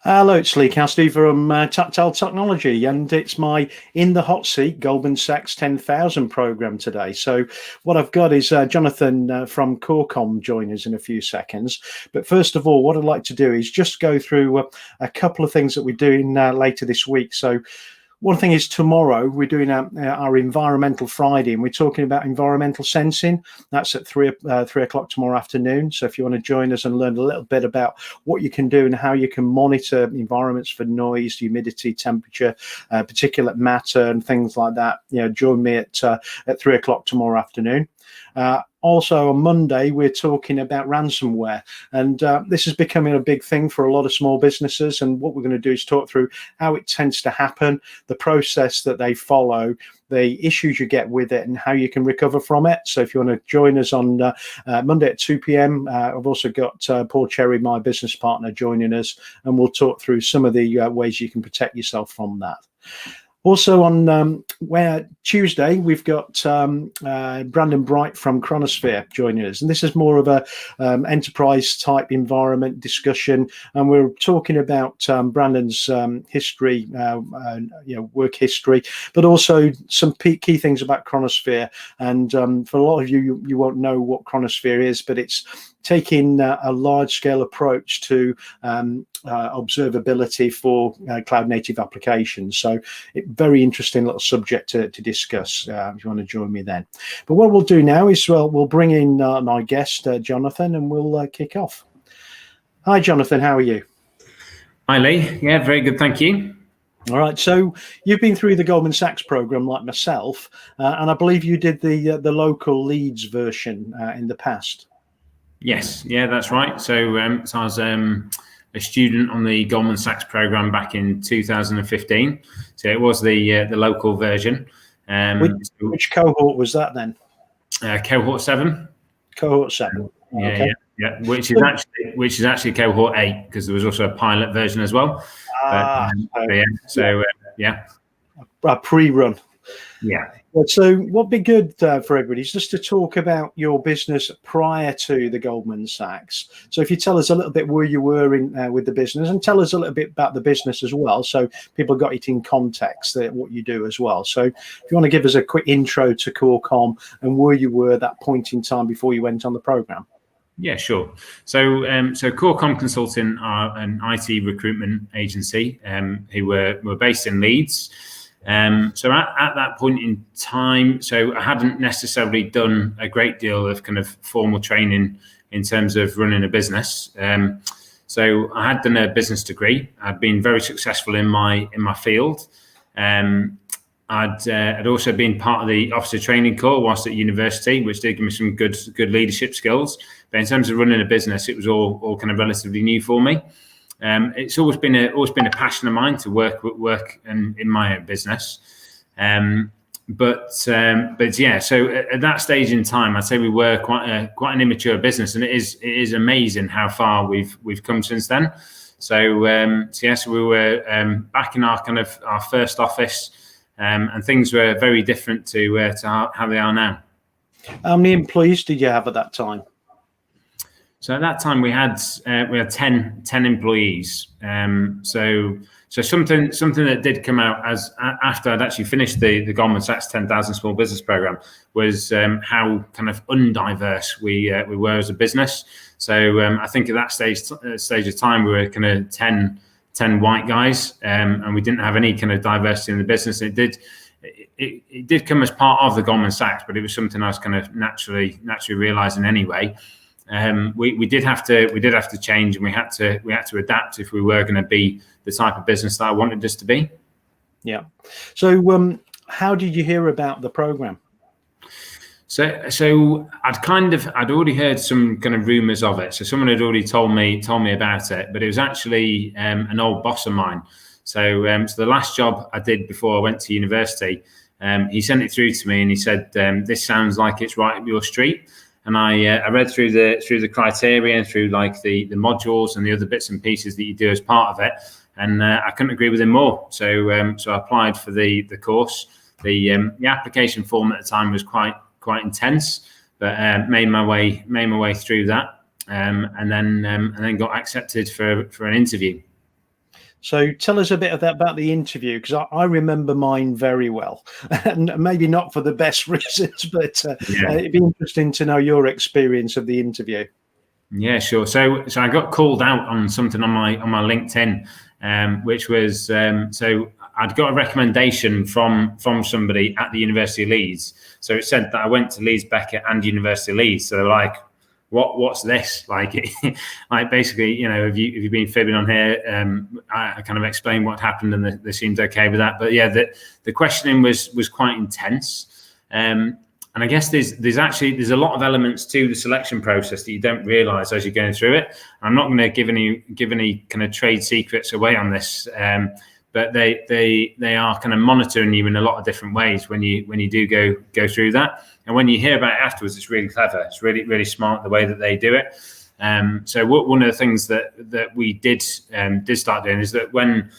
Hello, it's Lee Cassidy from Tactile Technology, and it's my In the Hot Seat Goldman Sachs 10,000 program today. So, what I've got is Jonathan from Corecom join us in a few seconds. But first of all, what I'd like to do is just go through a couple of things that we're doing later this week. So, one thing is tomorrow we're doing our Environmental Friday, and we're talking about environmental sensing. That's at 3 o'clock tomorrow afternoon. So if you want to join us and learn a little bit about what you can do and how you can monitor environments for noise, humidity, temperature, particulate matter, and things like that, join me at 3 o'clock tomorrow afternoon. Also on Monday, we're talking about ransomware, and this is becoming a big thing for a lot of small businesses. And what we're going to do is talk through how it tends to happen, the process that they follow, the issues you get with it, and how you can recover from it. So if you want to join us on Monday at 2 p.m, I've also got Paul Cherry, my business partner, joining us, and we'll talk through some of the ways you can protect yourself from that. Also on Tuesday, we've got Brandon Bright from Chronosphere joining us, and this is more of a enterprise type environment discussion, and we're talking about Brandon's history, work history, but also some key things about Chronosphere. And for a lot of you, you won't know what Chronosphere is, but it's taking a large-scale approach to observability for cloud-native applications. So, very interesting little subject to discuss if you want to join me then. But what we'll do now is we'll bring in my guest, Jonathan, and we'll kick off. Hi, Jonathan. How are you? Hi, Lee. Yeah, very good. Thank you. All right. So you've been through the Goldman Sachs program like myself, and I believe you did the local Leeds version in the past. Yes, yeah, that's right. So, I was a student on the Goldman Sachs program back in 2015. So it was the local version. Which cohort was that then? Cohort 7. Cohort 7. Okay. Yeah. Which is actually cohort 8, because there was also a pilot version as well. A pre-run. Yeah. So what'd be good for everybody is just to talk about your business prior to the Goldman Sachs. So if you tell us a little bit where you were in with the business, and tell us a little bit about the business as well, so people got it in context, what you do as well. So if you want to give us a quick intro to Corecom and where you were at that point in time before you went on the program. Yeah, sure. So Corecom Consulting are an IT recruitment agency who were based in Leeds. So at that point in time, so I hadn't necessarily done a great deal of kind of formal training in terms of running a business. So I had done a business degree. I'd been very successful in my field. I'd also been part of the officer training corps whilst at university, which did give me some good leadership skills. But in terms of running a business, it was all kind of relatively new for me. It's always been a passion of mine to work in my own business, but yeah. So at that stage in time, I'd say we were quite an immature business, and it is amazing how far we've come since then. So we were back in our first office, and things were very different to how they are now. How many employees did you have at that time? So at that time we had 10 employees. So something that did come out as after I'd actually finished the Goldman Sachs 10,000 Small Business Program was how kind of undiverse we were as a business. So I think at that stage of time we were kind of 10 white guys, and we didn't have any kind of diversity in the business. It did come as part of the Goldman Sachs, but it was something I was kind of naturally realizing anyway. We did have to change, and we had to adapt if we were going to be the type of business that I wanted us to be. Yeah. So how did you hear about the program? So I'd already heard some kind of rumors of it. So someone had already told me about it, but it was actually an old boss of mine. So the last job I did before I went to university, he sent it through to me and he said, "This sounds like it's right up your street." And I read through the criteria and through like the modules and the other bits and pieces that you do as part of it, and I couldn't agree with him more. So I applied for the course. The application form at the time was quite intense, but made my way through that, and then got accepted for an interview. So tell us a bit about the interview, because I remember mine very well, and maybe not for the best reasons, but it'd be interesting to know your experience of the interview. Yeah, sure. So I got called out on something on my LinkedIn, which was so I'd got a recommendation from somebody at the University of Leeds. So it said that I went to Leeds Beckett and University of Leeds. So they're like, what's this? Like, like basically, you know, have you been fibbing on here? I kind of explained what happened, and they seemed okay with that. But yeah, the questioning was quite intense. And I guess there's a lot of elements to the selection process that you don't realise as you're going through it. I'm not going to give any kind of trade secrets away on this, but they are kind of monitoring you in a lot of different ways when you do go through that. And when you hear about it afterwards, it's really clever. It's really smart the way that they do it. So one of the things that we did start doing is that when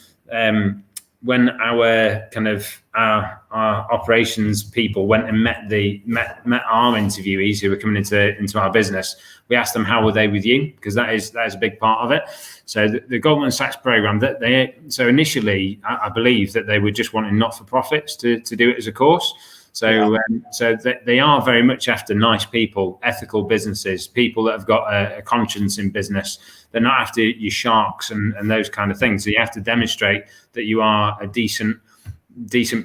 our kind of our operations people went and met our interviewees who were coming into our business, we asked them how were they with you, because that is a big part of it. So the Goldman Sachs program so initially I believe that they were just wanting not-for-profits to do it as a course. So they are very much after nice people, ethical businesses, people that have got a conscience in business. They're not after your sharks and those kind of things. So you have to demonstrate that you are a decent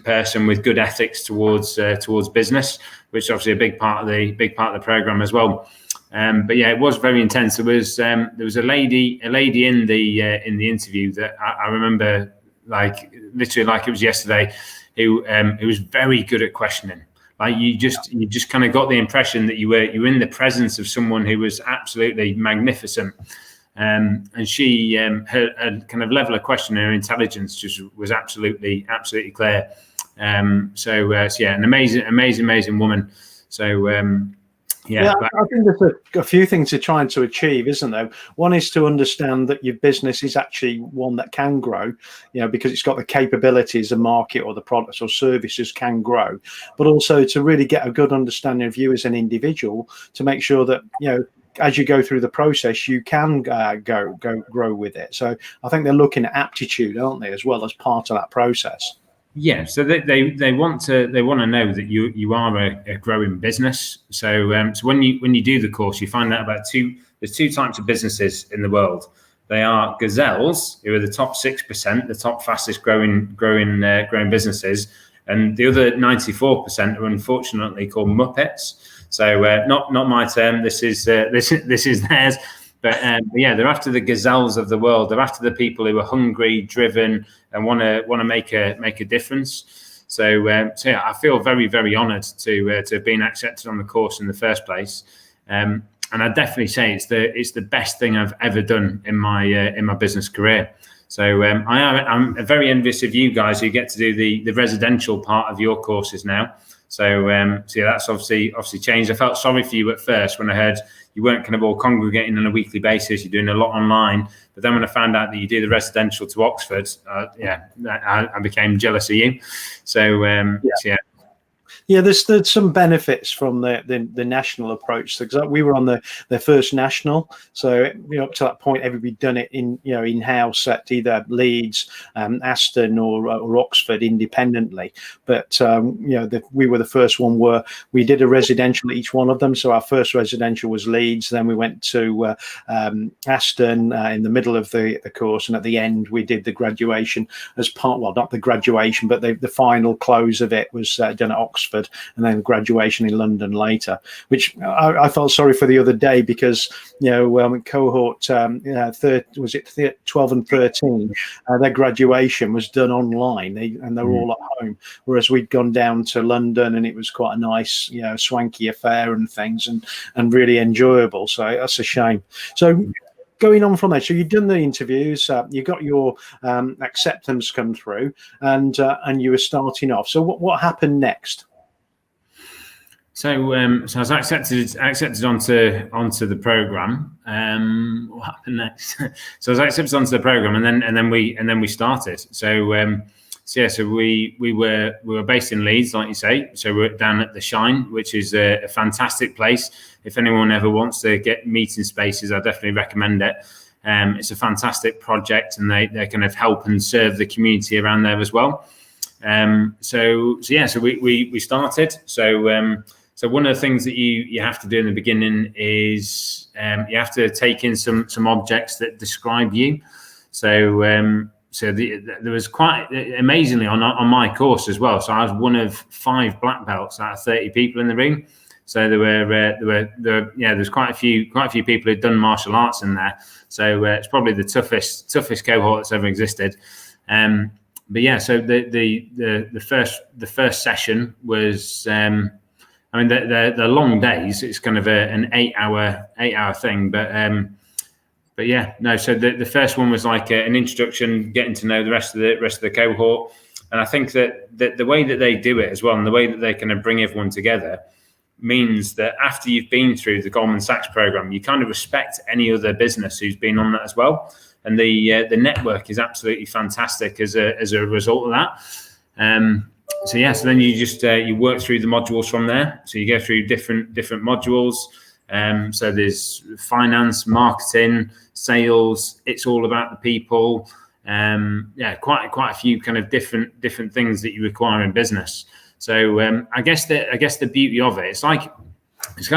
person with good ethics towards business, which is obviously a big part of the program as well. But yeah, it was very intense. There was a lady in the interview that I remember literally like it was yesterday, who was very good at questioning. Like you just kind of got the impression that you were in the presence of someone who was absolutely magnificent. And she, her kind of level of questioning, her intelligence just was absolutely clear. So yeah, an amazing woman. So yeah, I think there's a few things you're trying to achieve, isn't there? One is to understand that your business is actually one that can grow, you know, because it's got the capabilities the market or the products or services can grow, but also to really get a good understanding of you as an individual, to make sure that, you know, as you go through the process, you can grow with it. So I think they're looking at aptitude, aren't they, as well as part of that process. Yeah, so they want to know that you are a growing business. So so when you do the course, you find out about there's two types of businesses in the world. They are gazelles, who are the top 6%, the top fastest growing businesses, and the other 94% are unfortunately called muppets. So not my term. This is theirs. But yeah, they're after the gazelles of the world. They're after the people who are hungry, driven, and want to make a difference. So yeah, I feel very honoured to have been accepted on the course in the first place. And I definitely say it's the best thing I've ever done in my business career. So I'm very envious of you guys who get to do the residential part of your courses now. So yeah, that's obviously changed. I felt sorry for you at first when I heard you weren't kind of all congregating on a weekly basis. You're doing a lot online. But then when I found out that you do the residential to Oxford, yeah, I became jealous of you. So yeah. Yeah, there's some benefits from the national approach. Because we were on the first national, so up to that point, everybody done it in house at either Leeds, Aston, or Oxford independently. But we were the first one where we did a residential at each one of them. So our first residential was Leeds, then we went to Aston in the middle of the course, and at the end we did the graduation as part. Well, not the graduation, but the final close of it was done at Oxford. And then graduation in London later, which I felt sorry for the other day, because cohort 12 and 13, their graduation was done online, and they were all at home, whereas we'd gone down to London and it was quite a nice swanky affair and things, and really enjoyable. So that's a shame. So going on from there, so you've done the interviews, you got your acceptance come through, and you were starting off. So what happened next? So I was accepted onto the program. What happened next? So I was accepted onto the program, and then we started. So we were based in Leeds, like you say. So we're down at the Shine, which is a fantastic place. If anyone ever wants to get meeting spaces, I definitely recommend it. It's a fantastic project, and they kind of help and serve the community around there as well. So we started. So one of the things that you have to do in the beginning is you have to take in some objects that describe you. So there was quite amazingly on my course as well. So I was one of 5 black belts out of 30 people in the room. So there was quite a few people who'd done martial arts in there. So it's probably the toughest cohort that's ever existed. But yeah, so the first session was. I mean, the long days. It's kind of an 8-hour thing, but yeah, no. So the first one was like an introduction, getting to know the rest of the cohort, and I think that the way that they do it as well, and the way that they kind of bring everyone together, means that after you've been through the Goldman Sachs program, you kind of respect any other business who's been on that as well, and the network is absolutely fantastic as a result of that. So then you just you work through the modules from there. So you go through different modules. So there's finance, marketing, sales. It's all about the people. Quite a few kind of different things that you require in business. So I guess the beauty of it, it's kind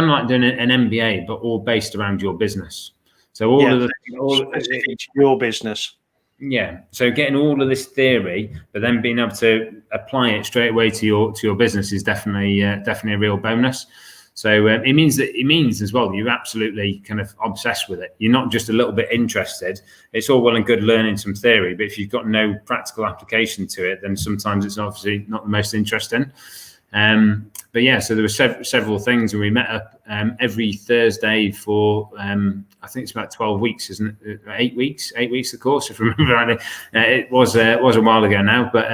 of like doing an MBA, but all based around your business. So it's your business. Yeah, so getting all of this theory, but then being able to apply it straight away to your business is definitely a real bonus. So it means as well you're absolutely kind of obsessed with it. You're not just a little bit interested. It's all well and good learning some theory, but if you've got no practical application to it, then sometimes it's obviously not the most interesting. But yeah, so there were several things, and we met up every Thursday for I think it's about 12 weeks, isn't it? 8 weeks, the course, if I remember rightly. It was a while ago now, but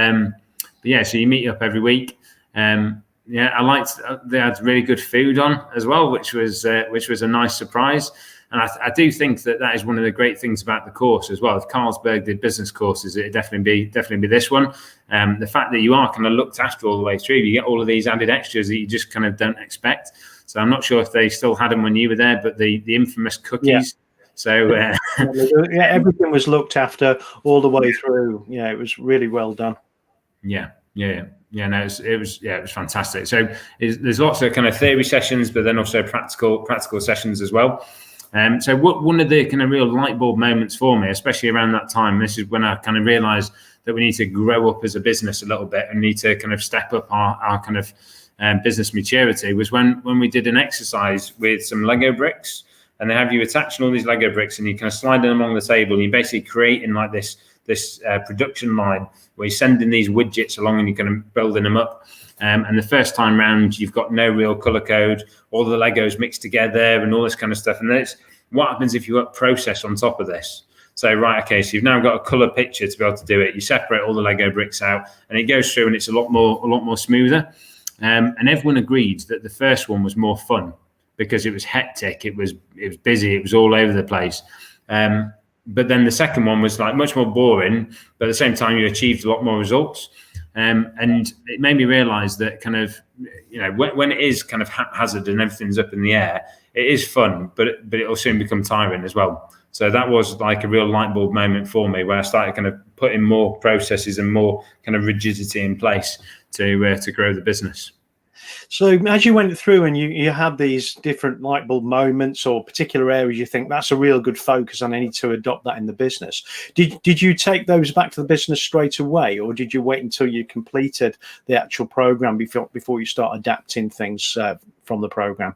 yeah, so you meet up every week. I liked they had really good food on as well, which was a nice surprise. And I do think that is one of the great things about the course as well. If Carlsberg did business courses, it'd definitely be this one. The fact that you are kind of looked after all the way through, you get all of these added extras that you just kind of don't expect. So I'm not sure if they still had them when you were there, but the infamous cookies. Yeah. So everything was looked after all the way through. Yeah, it was really well done. Yeah. No, it was fantastic. So there's lots of kind of theory sessions, but then also practical sessions as well. So one of the kind of real light bulb moments for me, especially around that time, this is when I kind of realised that we need to grow up as a business a little bit and need to kind of step up our kind of business maturity, was when we did an exercise with some Lego bricks, and they have you attaching all these Lego bricks and you kind of slide them along the table, and you're basically creating like this production line where you're sending these widgets along and you're kind of building them up. And the first time round, you've got no real color code, all the Legos mixed together and all this kind of stuff. And then it's what happens if you got process on top of this. So, so you've now got a color picture to be able to do it. You separate all the Lego bricks out and it goes through and it's a lot more smoother. And everyone agreed that the first one was more fun because it was hectic. It was busy. It was all over the place. But then the second one was like much more boring, but at the same time, you achieved a lot more results. And it made me realize that kind of, when it is kind of haphazard and everything's up in the air, it is fun, but it'll soon become tiring as well. So that was like a real light bulb moment for me where I started kind of putting more processes and more kind of rigidity in place to grow the business. So as you went through and you had these different light bulb moments or particular areas you think that's a real good focus and I need to adopt that in the business, did you take those back to the business straight away, or did you wait until you completed the actual program before you start adapting things from the program?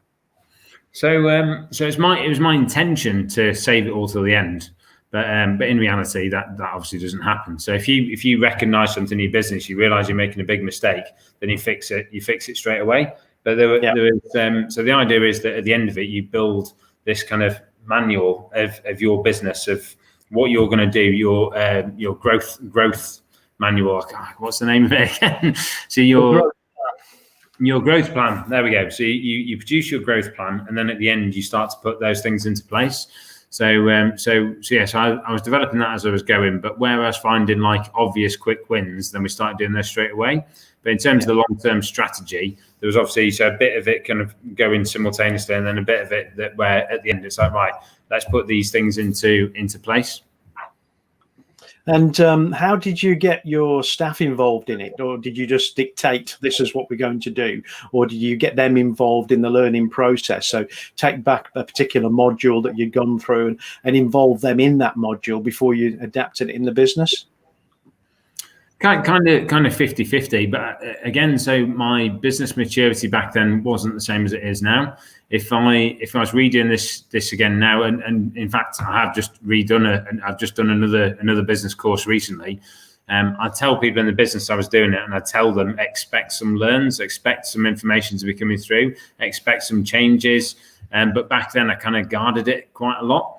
So it was my intention to save it all till the end. But in reality, that obviously doesn't happen. So if you recognise something in your business, you realise you're making a big mistake, then you fix it straight away. But so the idea is that at the end of it, you build this kind of manual of your business, of what you're going to do, your growth manual. What's the name of it again? So your growth plan. There we go. So you produce your growth plan, and then at the end, you start to put those things into place. So I was developing that as I was going, but where I was finding like obvious quick wins, then we started doing those straight away. But in terms of the long-term strategy, there was obviously a bit of it kind of going simultaneously, and then a bit of it that where at the end it's like, right, let's put these things into place. And how did you get your staff involved in it? Or did you just dictate this is what we're going to do? Or did you get them involved in the learning process? So take back a particular module that you'd gone through and involve them in that module before you adapted it in the business? Kind of 50-50, but again, so my business maturity back then wasn't the same as it is now. If I was redoing this again now, and in fact I have just I've just done another business course recently. I tell people in the business I was doing it, and I tell them expect some learns, expect some information to be coming through, expect some changes. But back then I kind of guarded it quite a lot.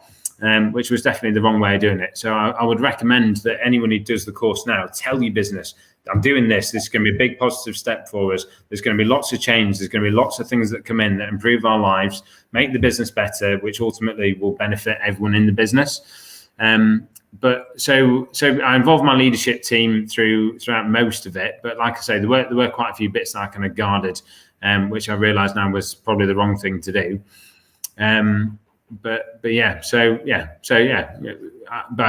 Which was definitely the wrong way of doing it. So I would recommend that anyone who does the course now, tell your business, I'm doing this. This is going to be a big positive step for us. There's going to be lots of change. There's going to be lots of things that come in that improve our lives, make the business better, which ultimately will benefit everyone in the business. But so I involved my leadership team throughout most of it. But like I say, there were quite a few bits that I kind of guarded, which I realised now was probably the wrong thing to do. But I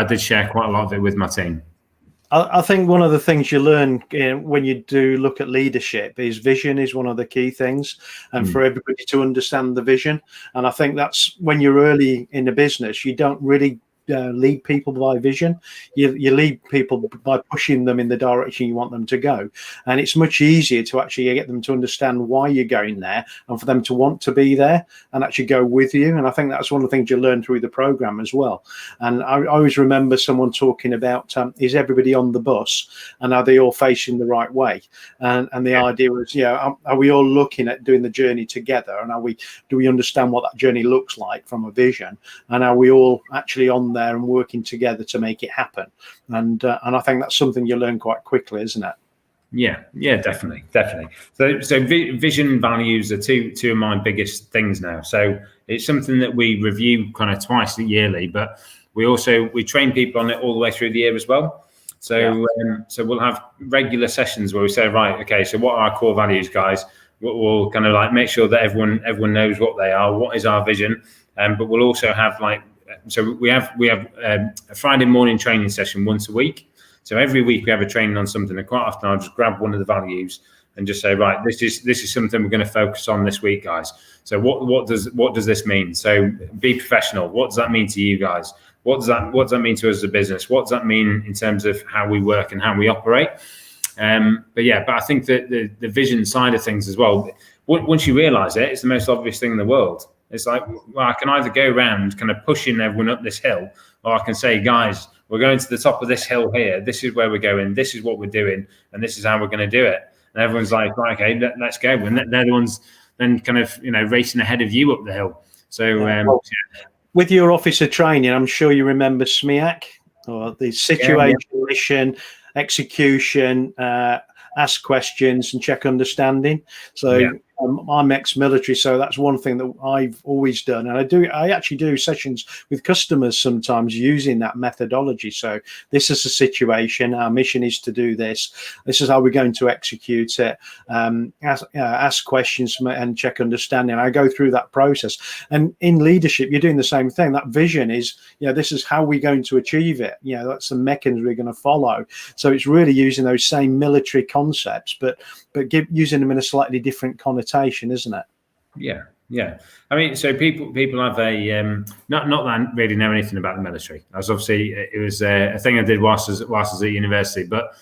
did share quite a lot of it with my team. I think one of the things you learn when you do look at leadership is vision is one of the key things, and for everybody to understand the vision. And I think that's when you're early in the business, you don't really lead people by vision. You lead people by pushing them in the direction you want them to go, and it's much easier to actually get them to understand why you're going there and for them to want to be there and actually go with you. And I think that's one of the things you learn through the program as well. And I always remember someone talking about is everybody on the bus and are they all facing the right way, and the idea was, are we all looking at doing the journey together, and do we understand what that journey looks like from a vision, and are we all actually on there and working together to make it happen? And I think that's something you learn quite quickly, isn't it? Yeah, definitely. So vision, values are two of my biggest things now. So it's something that we review kind of twice yearly, but we train people on it all the way through the year as well. So so we'll have regular sessions where we say, right, okay, so what are our core values, guys? We'll kind of like make sure that everyone knows what they are. What is our vision? But we'll also have so we have a Friday morning training session once a week. So every week we have a training on something, and quite often I'll just grab one of the values and just say, right, this is something we're going to focus on this week, guys. So what does this mean? So be professional. What does that mean to you guys? What does that mean to us as a business? What does that mean in terms of how we work and how we operate? But I think that the vision side of things as well, once you realise it, it's the most obvious thing in the world. It's like, well, I can either go around kind of pushing everyone up this hill, or I can say, guys, we're going to the top of this hill here. This is where we're going. This is what we're doing. And this is how we're going to do it. And everyone's like, right, okay, let's go. And they're the ones then kind of, racing ahead of you up the hill. So, with your officer training, I'm sure you remember SMEAC, or the situation, mission, execution, ask questions and check understanding. So I'm ex-military, so that's one thing that I've always done, and I actually do sessions with customers sometimes using that methodology. So this is a situation, our mission is to do this is how we're going to execute it, ask questions and check understanding. I go through that process, and in leadership you're doing the same thing. That vision is, this is how we're going to achieve it, that's the mechanism we're going to follow. So it's really using those same military concepts, but using them in a slightly different connotation, isn't it? Yeah. I mean, so people have a not that I really know anything about the military. I was obviously, it was a thing I did whilst I was at university, but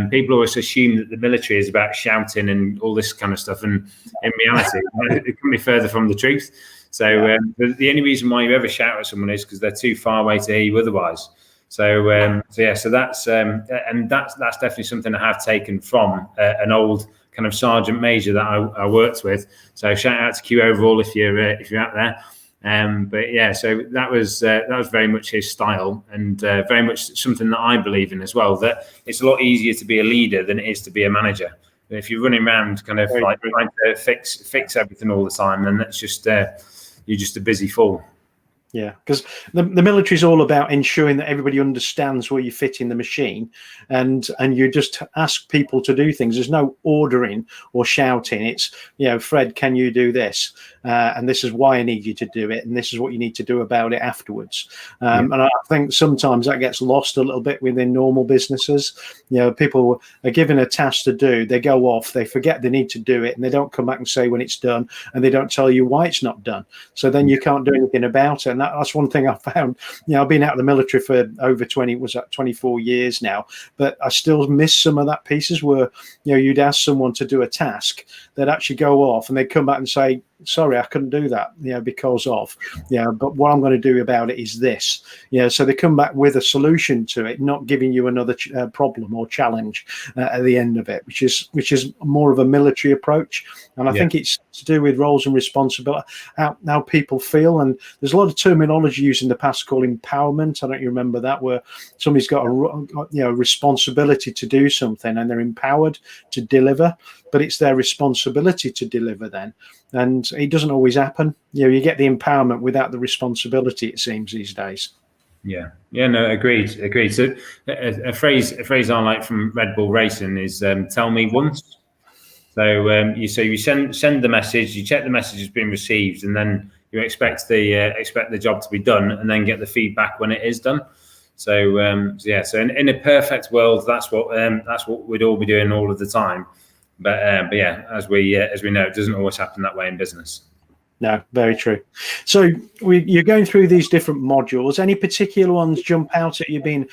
people always assume that the military is about shouting and all this kind of stuff, and in reality, it couldn't be further from the truth. So the only reason why you ever shout at someone is because they're too far away to hear you otherwise. So that's and that's definitely something I have taken from an old kind of sergeant major that I worked with. So shout out to Q Overall if you're out there. So that was very much his style, and very much something that I believe in as well. That it's a lot easier to be a leader than it is to be a manager. If you're running around kind of like trying to fix everything all the time, then that's just you're just a busy fool. Yeah, because the military is all about ensuring that everybody understands where you fit in the machine, and you just ask people to do things. There's no ordering or shouting. It's, Fred, can you do this? And this is why I need you to do it, and this is what you need to do about it afterwards. And I think sometimes that gets lost a little bit within normal businesses. People are given a task to do, they go off, they forget they need to do it, and they don't come back and say when it's done, and they don't tell you why it's not done. So then you can't do anything about it. And that's one thing I found. I've been out of the military for over 24 years now, but I still miss some of that pieces where, you'd ask someone to do a task, they'd actually go off and they'd come back and say, sorry, I couldn't do that, because of, but what I'm going to do about it is this, so they come back with a solution to it, not giving you another problem or challenge at the end of it, which is more of a military approach. And I think it's to do with roles and responsibility, how people feel. And there's a lot of terminology used in the past called empowerment. I don't know if you remember that, where somebody's got a responsibility to do something and they're empowered to deliver, but it's their responsibility to deliver then. And it doesn't always happen. You get the empowerment without the responsibility, it seems, these days. Yeah, no, agreed. So a phrase I like from Red Bull Racing is "tell me once." So you send the message, you check the message has been received, and then you expect the job to be done, and then get the feedback when it is done. So so in a perfect world, that's what we'd all be doing all of the time. But yeah, as we know, it doesn't always happen that way in business. No, very true. So you're going through these different modules. Any particular ones jump out at you being,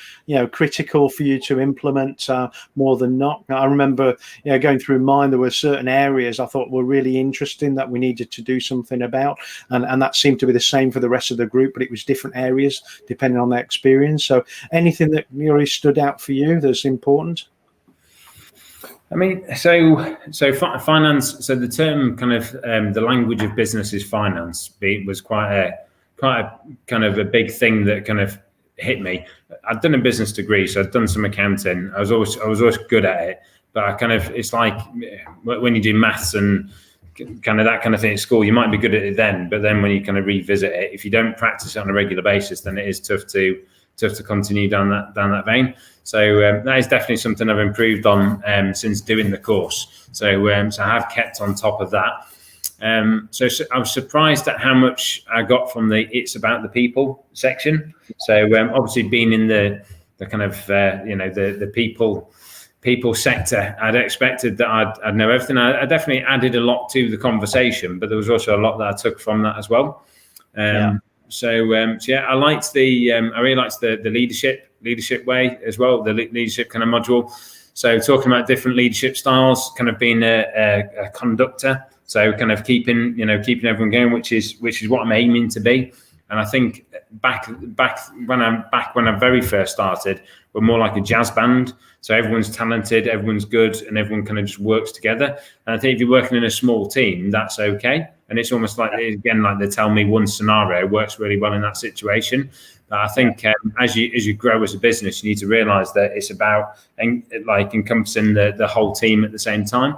critical for you to implement more than not? I remember, going through mine, there were certain areas I thought were really interesting that we needed to do something about, and that seemed to be the same for the rest of the group, but it was different areas depending on their experience. So anything that really stood out for you that's important? I mean, so finance. So the term kind of the language of business is finance. Was quite a kind of a big thing that kind of hit me. I'd done a business degree, so I'd done some accounting. I was always good at it, but it's like when you do maths and kind of that kind of thing at school, you might be good at it then, but then when you kind of revisit it, if you don't practice it on a regular basis, then it is tough to continue down that vein. So that is definitely something I've improved on since doing the course. So I have kept on top of that. So I was surprised at how much I got from the "It's About the People" section. So obviously being in the kind of the people sector, I'd expected that I'd know everything. I definitely added a lot to the conversation, but there was also a lot that I took from that as well. So I liked I really liked the leadership way as well, the leadership kind of module. So talking about different leadership styles, kind of being a conductor. So kind of keeping everyone going, which is what I'm aiming to be. And I think back when I very first started, we're more like a jazz band. So everyone's talented, everyone's good, and everyone kind of just works together. And I think if you're working in a small team, that's okay. And it's almost like, again, like the "tell me one" scenario works really well in that situation. But I think as you grow as a business, you need to realise that it's about encompassing the whole team at the same time.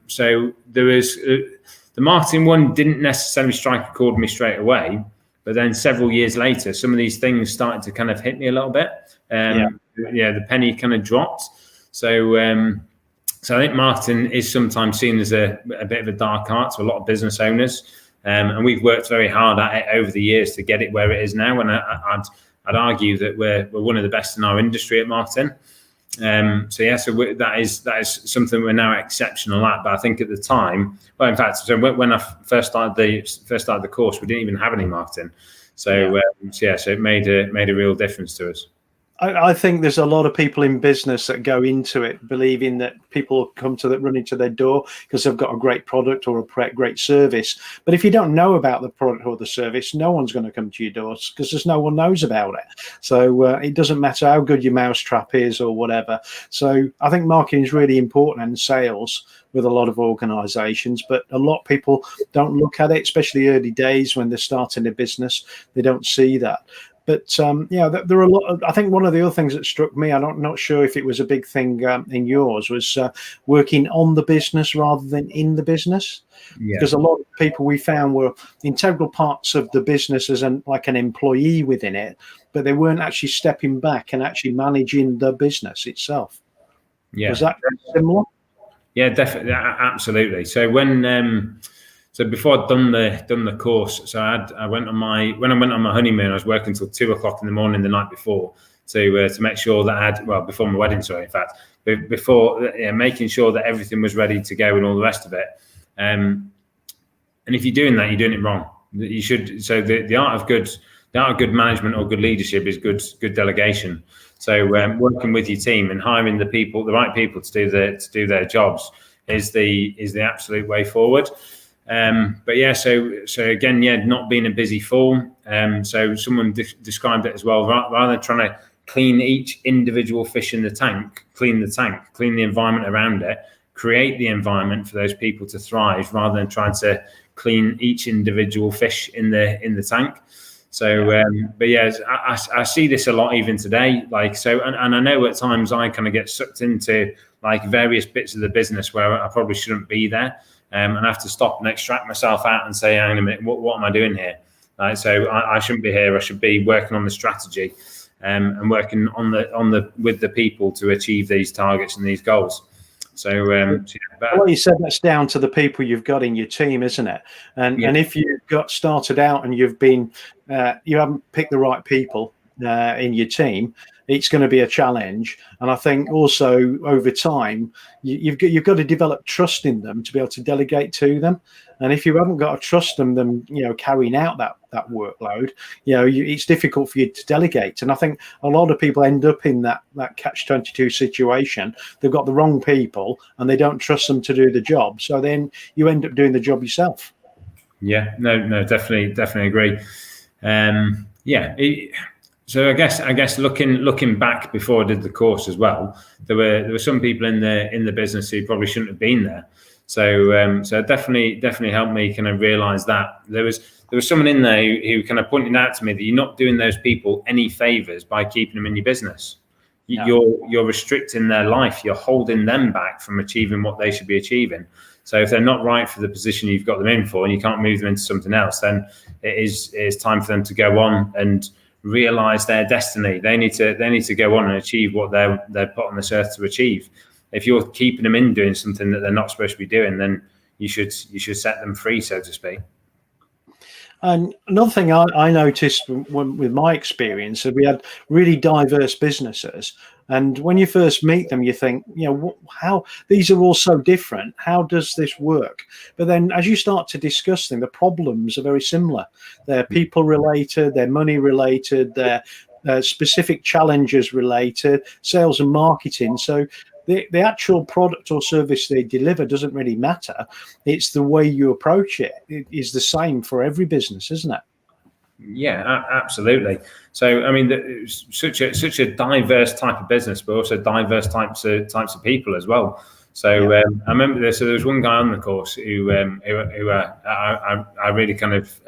So there was the marketing one didn't necessarily strike a chord with me straight away, but then several years later, some of these things started to kind of hit me a little bit. The penny kind of dropped. So I think marketing is sometimes seen as a bit of a dark art to a lot of business owners, and we've worked very hard at it over the years to get it where it is now. And I'd argue that we're one of the best in our industry at marketing. That is something we're now exceptional at. But I think at the time, well, in fact, so when I first started the course, we didn't even have any marketing. So so it made a real difference to us. I think there's a lot of people in business that go into it believing that people run into their door because they've got a great product or a great service. But if you don't know about the product or the service, no one's going to come to your doors because there's no one knows about it. So it doesn't matter how good your mousetrap is or whatever. So I think marketing is really important, and sales with a lot of organizations, but a lot of people don't look at it, especially early days when they're starting a business. They don't see that. But there are a lot of, I think one of the other things that struck me, I'm not sure if it was a big thing in yours, was working on the business rather than in the business. Yeah. Because a lot of people we found were integral parts of the business as like an employee within it, but they weren't actually stepping back and actually managing the business itself. Yeah. Was that similar? Yeah, definitely, absolutely. So so before I'd done the course, so I went on my honeymoon, I was working till 2:00 in the morning the night before to make sure that I had, well, before my wedding, sorry, in fact, before making sure that everything was ready to go and all the rest of it. And if you're doing that, you're doing it wrong. You should. So the art of good management or good leadership is good delegation. So working with your team and hiring the right people to do their jobs is the absolute way forward. But yeah, so again, yeah, not being a busy fool. So someone described it as well. Rather than trying to clean each individual fish in the tank, clean the environment around it, create the environment for those people to thrive, rather than trying to clean each individual fish in the tank. So, but yeah, I see this a lot even today. Like, so, and I know at times I kind of get sucked into like various bits of the business where I probably shouldn't be there. And I have to stop and extract myself out and say, hang on a minute, what am I doing here? So I shouldn't be here. I should be working on the strategy and working with the people to achieve these targets and these goals. So, well, you said that's down to the people you've got in your team, isn't it? And if you got started out and you haven't picked the right people in your team, it's going to be a challenge. And I think also over time, you've got to develop trust in them to be able to delegate to them. And if you haven't got to trust them, carrying out that workload, it's difficult for you to delegate. And I think a lot of people end up in that catch-22 situation. They've got the wrong people and they don't trust them to do the job. So then you end up doing the job yourself. Yeah, no, definitely agree. So I guess looking back before I did the course as well, there were some people in the business who probably shouldn't have been there. So it definitely helped me kind of realize that there was someone in there who kind of pointed out to me that you're not doing those people any favors by keeping them in your business. No. You're restricting their life. You're holding them back from achieving what they should be achieving. So if they're not right for the position you've got them in for, and you can't move them into something else, then it is time for them to go on and realize their destiny. They need to go on and achieve what they're put on this earth to achieve. If you're keeping them in doing something that they're not supposed to be doing, then you should set them free, so to speak. And another thing I noticed with my experience is we had really diverse businesses. And when you first meet them, you think, how these are all so different. How does this work? But then as you start to discuss them, the problems are very similar. They're people related, they're money related, they're specific challenges related, sales and marketing. So the actual product or service they deliver doesn't really matter. It's the way you approach it. It is the same for every business, isn't it? Yeah, absolutely. So, I mean, it's such a diverse type of business, but also diverse types of people as well. So, I remember there. So there was one guy on the course who I really kind of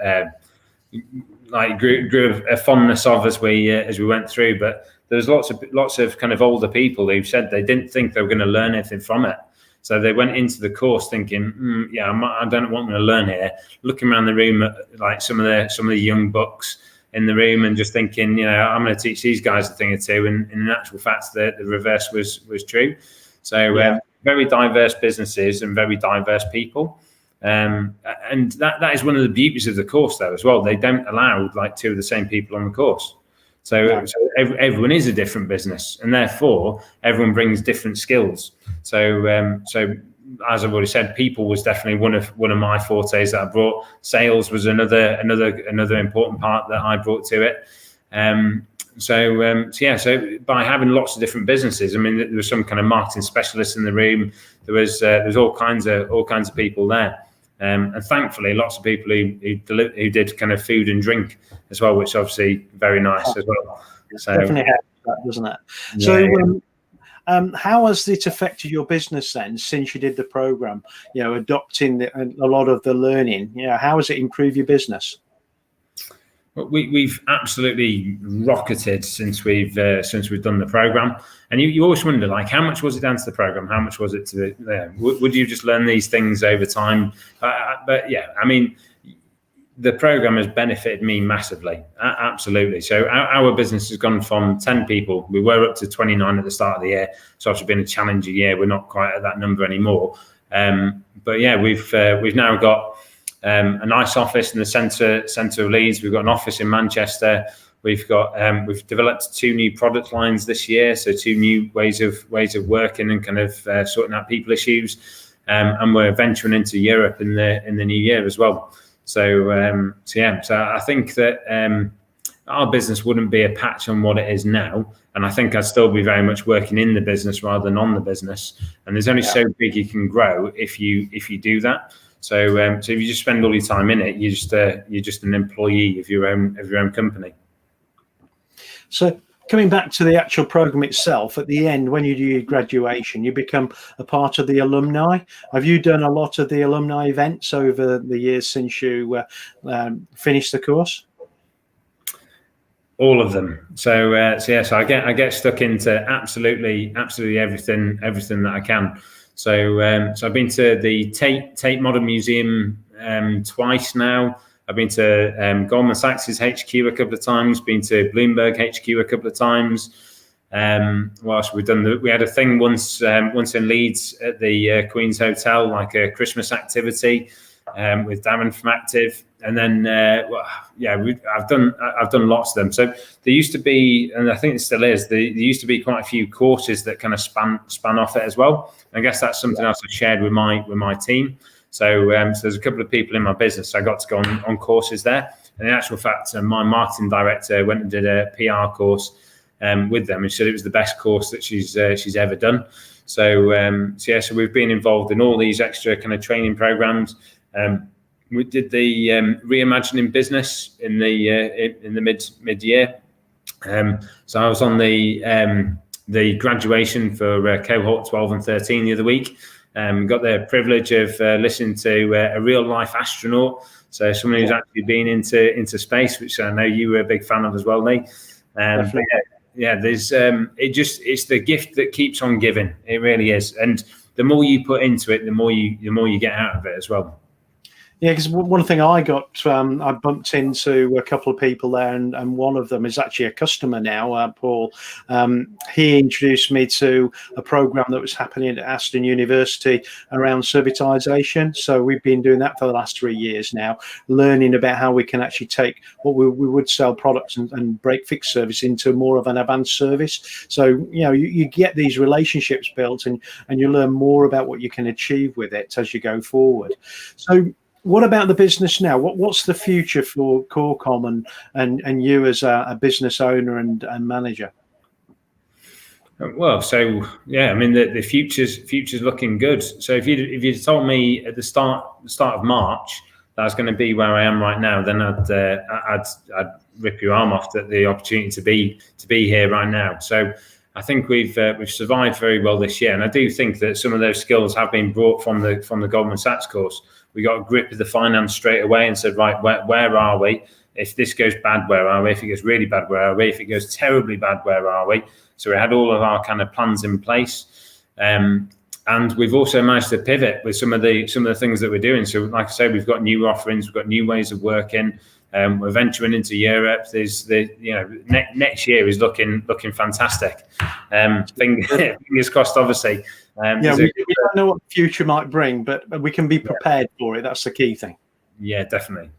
like grew a fondness of as we went through. But there was lots of kind of older people who said they didn't think they were going to learn anything from it. So they went into the course thinking, I don't know what I'm going to learn here. Looking around the room at like some of the young bucks in the room and just thinking, I'm going to teach these guys a thing or two. And in actual fact, the reverse was true. So very diverse businesses and very diverse people. And that is one of the beauties of the course, though, as well. They don't allow like two of the same people on the course. So everyone is a different business, and therefore everyone brings different skills. So as I've already said, people was definitely one of my fortes that I brought. Sales was another important part that I brought to it. So by having lots of different businesses, I mean, there was some kind of marketing specialists in the room. There was all kinds of people there. And thankfully, lots of people who did kind of food and drink as well, which obviously very nice as well. So definitely helps that, doesn't it? Yeah. So, how has it affected your business then since you did the program? Adopting a lot of the learning. How has it improved your business? We've absolutely rocketed since we've done the program, and you always wonder, like, how much was it down to the program? How much was it to the? Would you just learn these things over time? But yeah, I mean, the program has benefited me massively, absolutely. So our business has gone from 10 people. We were up to 29 at the start of the year. It's obviously been a challenging year. We're not quite at that number anymore. But yeah, we've now got a nice office in the centre of Leeds. We've got an office in Manchester. We've developed 2 new product lines this year, so 2 new ways of working and kind of sorting out people issues. And we're venturing into Europe in the new year as well. So I think that our business wouldn't be a patch on what it is now, and I think I'd still be very much working in the business rather than on the business. And there's only so big you can grow if you do that. So if you just spend all your time in it, you're just an employee of your own company. So coming back to the actual program itself, at the end, when you do your graduation, you become a part of the alumni. Have you done a lot of the alumni events over the years since you finished the course? All of them. So I get stuck into absolutely everything that I can. So I've been to the Tate Modern Museum twice now. I've been to Goldman Sachs's HQ a couple of times. Been to Bloomberg HQ a couple of times. What else we've done? We had a thing once in Leeds at the Queen's Hotel, like a Christmas activity with Darren from Active. And then I've done lots of them. So there used to be, and I think it still is, there used to be quite a few courses that kind of span off it as well. And I guess that's something else I shared with my team. So there's a couple of people in my business, so I got to go on courses there. And in actual fact, my marketing director went and did a PR course with them, and said it was the best course that she's ever done. So we've been involved in all these extra kind of training programs. We did the reimagining business in the mid-year. So I was on the graduation for cohort 12 and 13 the other week. Got the privilege of listening to a real life astronaut, so someone who's actually been into space, which I know you were a big fan of as well, Lee. There's it's the gift that keeps on giving. It really is, and the more you put into it, the more you get out of it as well. Yeah, because one thing I bumped into a couple of people there, and one of them is actually a customer now, Paul. He introduced me to a program that was happening at Aston University around servitization. So we've been doing that for the last 3 years now, learning about how we can actually take what we would sell products and break fix service into more of an advanced service. So, you get these relationships built, and you learn more about what you can achieve with it as you go forward. So, what about the business now? What's the future for Corecom and you as a business owner and manager? Well, so I mean the future's looking good. So if you told me at the start of March that I was going to be where I am right now, then I'd rip your arm off at the opportunity to be here right now. So I think we've survived very well this year, and I do think that some of those skills have been brought from the Goldman Sachs course. We got a grip of the finance straight away and said, right, where are we? If this goes bad, where are we? If it goes really bad, where are we? If it goes terribly bad, where are we? So we had all of our kind of plans in place, and we've also managed to pivot with some of the things that we're doing. So, like I say, we've got new offerings, we've got new ways of working. We're venturing into Europe. There's next year is looking fantastic. Fingers crossed, obviously. We don't know what the future might bring, but we can be prepared for it. That's the key thing. Yeah, definitely.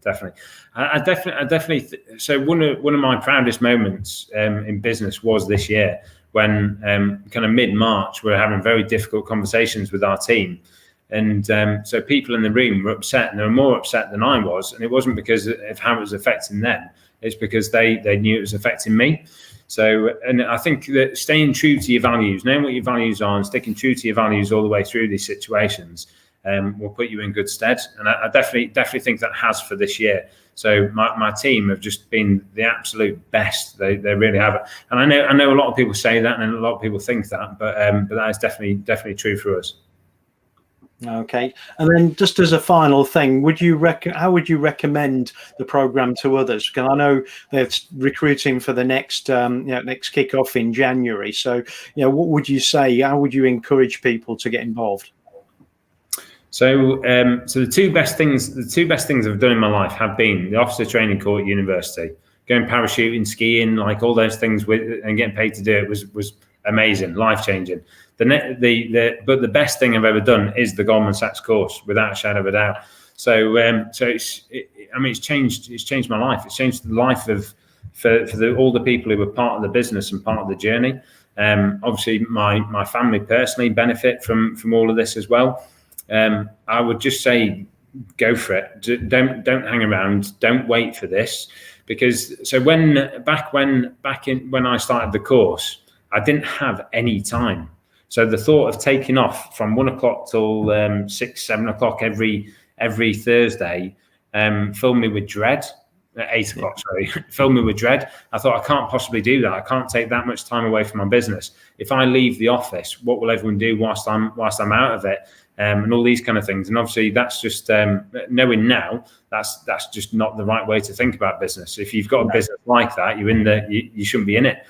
I definitely. So one of my proudest moments in business was this year when kind of mid-March we're having very difficult conversations with our team. And so people in the room were upset, and they were more upset than I was. And it wasn't because of how it was affecting them. It's because they knew it was affecting me. So, and I think that staying true to your values, knowing what your values are and sticking true to your values all the way through these situations will put you in good stead. And I definitely think that has for this year. So my team have just been the absolute best. They really have. And I know a lot of people say that, and a lot of people think that, but that is definitely true for us. Okay, and then just as a final thing, how would you recommend the program to others? Because I know they're recruiting for the next next kickoff in January. So what would you say? How would you encourage people to get involved? So, the two best things I've done in my life have been the officer training corps at university, going parachuting, skiing, like all those things, and getting paid to do it was amazing, life changing. But the best thing I've ever done is the Goldman Sachs course, without a shadow of a doubt. So, it's changed my life. It's changed the life of all the people who were part of the business and part of the journey. Obviously, my family personally benefit from all of this as well. I would just say, go for it. Don't hang around. Don't wait for this, because when I started the course, I didn't have any time. So the thought of taking off from 1 o'clock till 6, 7 o'clock every Thursday filled me with dread. At 8 o'clock, sorry, filled me with dread. I thought, I can't possibly do that. I can't take that much time away from my business. If I leave the office, what will everyone do whilst I'm out of it? And all these kind of things. And obviously, that's just knowing now. That's just not the right way to think about business. If you've got a business like that, you shouldn't be in it.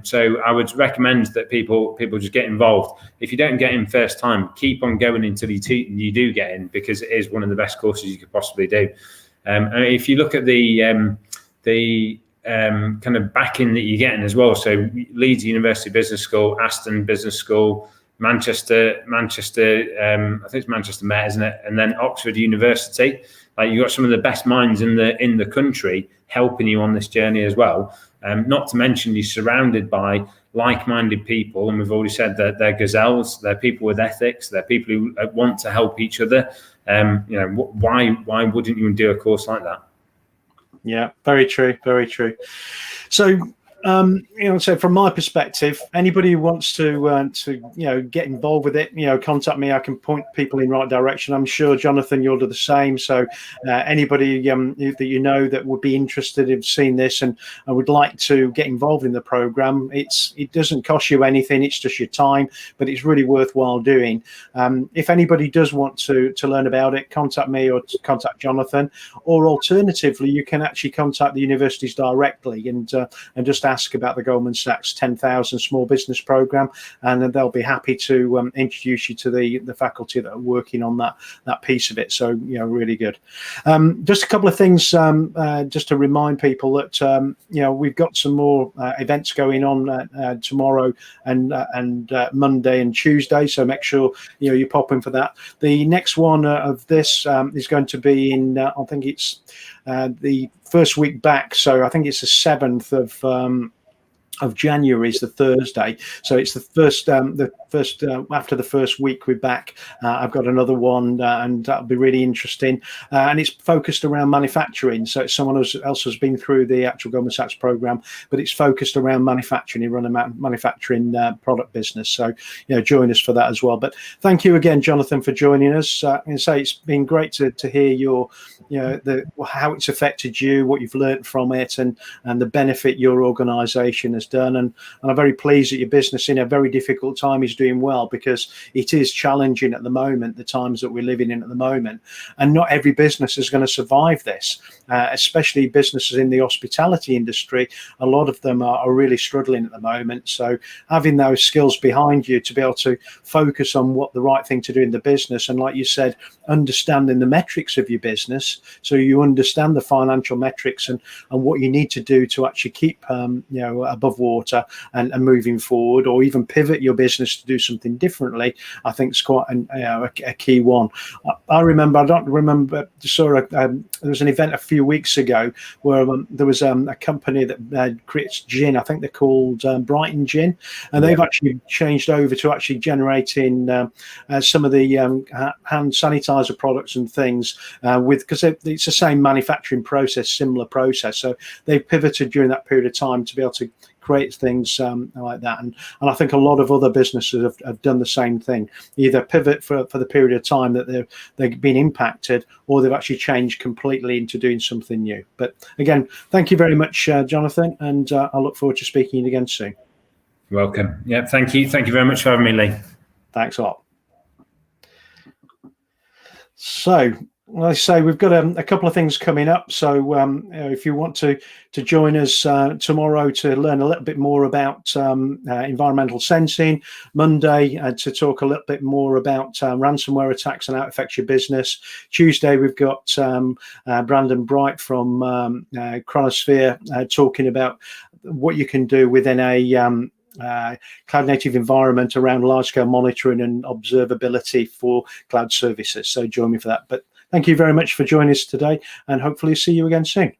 So I would recommend that people just get involved. If you don't get in first time, keep on going until you do get in, because it is one of the best courses you could possibly do. And if you look at the kind of backing that you're getting as well, so Leeds University Business School, Aston Business School, Manchester, I think it's Manchester Met, isn't it? And then Oxford University. Like, you've got some of the best minds in the country helping you on this journey as well. Not to mention, you're surrounded by like-minded people, and we've already said that they're gazelles, they're people with ethics, they're people who want to help each other. Why wouldn't you do a course like that? Yeah, very true, very true. So so from my perspective, anybody who wants to get involved with it, contact me. I can point people in the right direction. I'm sure, Jonathan, you'll do the same. So anybody that that would be interested in seeing this and would like to get involved in the program, it doesn't cost you anything. It's just your time, but it's really worthwhile doing. If anybody does want to learn about it, contact me or contact Jonathan, or alternatively, you can actually contact the universities directly and just ask about the Goldman Sachs 10,000 small business program, and then they'll be happy to introduce you to the faculty that are working on that piece of it. So really good. Just a couple of things just to remind people that we've got some more events going on tomorrow and Monday and Tuesday, so make sure you pop in for that. The next one of this is going to be in I think it's the first week back, so I think it's the 7th of January is the Thursday, so it's the first after the first week we're back. I've got another one, and that'll be really interesting, and it's focused around manufacturing. So it's someone else has been through the actual Goldman Sachs program, but it's focused around manufacturing. You run a manufacturing product business, so join us for that as well. But thank you again, Jonathan, for joining us. And say it's been great to hear your how it's affected you, what you've learned from it, and the benefit your organisation has done. And I'm very pleased that your business in a very difficult time is doing well, because it is challenging at the moment, the times that we're living in at the moment, and not every business is going to survive this, especially businesses in the hospitality industry. A lot of them are really struggling at the moment. So having those skills behind you to be able to focus on what the right thing to do in the business, and like you said, understanding the metrics of your business, so you understand the financial metrics and what you need to do to actually keep above water and moving forward, or even pivot your business to do something differently, I think is quite a key one. I don't remember, there was an event a few weeks ago where there was a company that creates gin. I think they're called Brighton Gin, and they've actually changed over to actually generating some of the hand sanitizer products and things because it's the same manufacturing process, similar process. So they've pivoted during that period of time to be able to create things like that, and I think a lot of other businesses have done the same thing, either pivot for the period of time that they've been impacted, or they've actually changed completely into doing something new. But again, thank you very much, Jonathan, and I look forward to speaking again soon. Welcome. Yeah, thank you very much for having me, Lee. Thanks a lot. So, like I say, we've got a couple of things coming up. So, if you want to join us tomorrow to learn a little bit more about environmental sensing, Monday to talk a little bit more about ransomware attacks and how it affects your business. Tuesday, we've got Brandon Bright from Chronosphere talking about what you can do within a cloud native environment around large scale monitoring and observability for cloud services. So join me for that. But thank you very much for joining us today, and hopefully see you again soon.